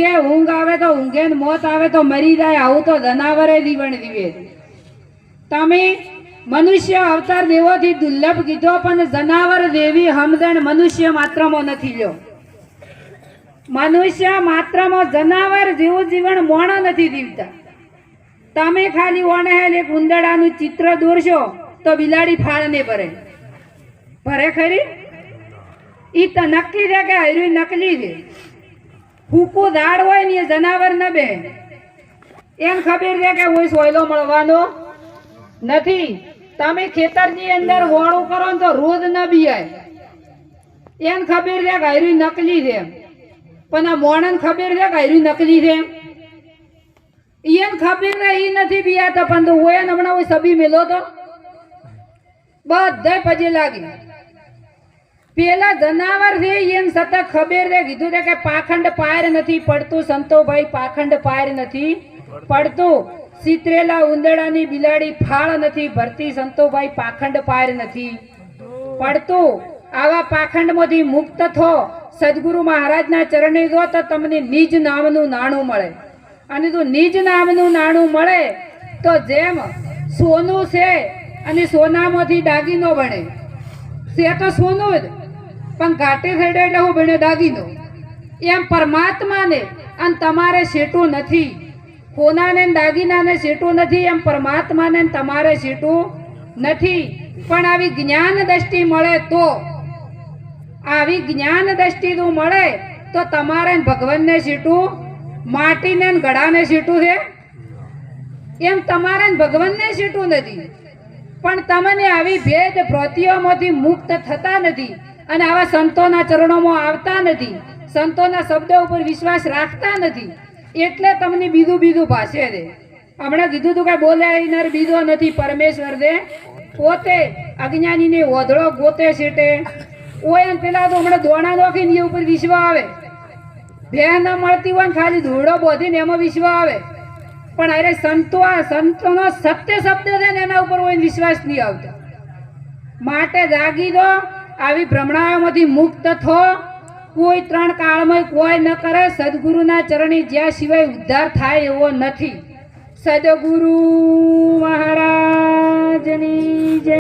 ઊંઘ આવે તો ઊંઘે ને મોત આવે તો મરી જાય, આવું તો જનાવરે જીવન જીવે. તમે મનુષ્ય અવતાર દેવોથી દુર્લભ કીધો, પણ જનાવર જેવી સમજણ મનુષ્ય માત્રમાં નથી લ્યો. મનુષ્ય માત્રમાં જનાવર જેવું જીવન મોણ નથી જીવતા. તમે ખાલી ઓણહેલ એક ઉંદરડાનું ચિત્ર દોરશો તો બિલાડી ફાળને ભરે ભરે ખરી. ઈ તો નક્કી છે કે હર્યું નકલી છે. ફૂકું ઝાડ હોય ને એ જનાવર ન બે, એમ ખબર છે કે કોઈ સોયલો મળવાનો નથી. તમે ખેતરની અંદર વોણું કરો ને તો રોજ ન બીયાય, એમ ખબર છે કે હર્યું નકલી છે. પણ આ મોણન ખબર છે કે હર્યું નકલી છે. એમ ખબર ને ઈ નથી બીયાતો, પણ તો હોય ને હમણાં કોઈ સબી મેલો તો બધા પજે લાગી. પેલા જનાવર છે એમ સતત ખબર છે, કીધું છે કે પાખંડ પાર નથી પડતું સંતોભાઈ, પાખંડ પાર નથી પડતું. સિતરેલા ઉંદરડાની બિલાડી ફાળ નથી ભરતી સંતોભાઈ, પાખંડ પાર નથી પડતું. આવા પાખંડમાંથી મુક્ત થો, સદગુરુ મહારાજના ચરણે જો તો તમને નિજ નામનું નાણું મળે. અને જો નિજ નામનું નાણું મળે તો જેમ સોનું છે અને સોનામાંથી દાગીનો બને છે, તો સોનું જ પણ ઘાટે થઈને એટલે હું બને દાગીનો. એમ પરમાત્માને અને તમારે શેટું નથી, સોનાને દાગીનાને શેટું નથી, એમ પરમાત્માને તમારે શેટું નથી. પણ આવી જ્ઞાન દ્રષ્ટિ મળે તો, આવી જ્ઞાન દ્રષ્ટિ જો મળે તો તમારે ભગવાનને શેટું, માટીને ગળાને શેટું છે. એમ તમારે ભગવાનને શેટું નથી. પણ તમને આવી ભેદ ભ્રાંતિઓમાંથી મુક્ત થતા નથી અને આવા સંતોના ચરણોમાં આવતા નથી, સંતોના શબ્દો ઉપર વિશ્વાસ રાખતા નથી, એટલે તમને બીજું બીજું ભાષે છે. હમણાં કીધું તું કે બોલે બીજો નથી પરમેશ્વર દે પોતે. અજ્ઞાનીને ઓધળો ગોતે શેટે ઓય, પેલા તો હમણાં દોણા નોખીને એ ઉપર વિશ્વ આવે. ભેહ ન મળતી હોય ને ખાલી ધૂળો બોધીને એમાં વિશ્વ આવે. પણ અરે સંતોનો સત્ય શબ્દ છે ને એના ઉપર કોઈ વિશ્વાસ નહીં આવતો. માટે જાગી દો, આવી ભ્રમણાઓમાંથી મુક્ત થો. કોઈ ત્રણ કાળમાં કોઈ ન કરે. સદગુરુના ચરણી જ્યાં સિવાય ઉદ્ધાર થાય એવો નથી. સદગુરુ મહારાજની જય.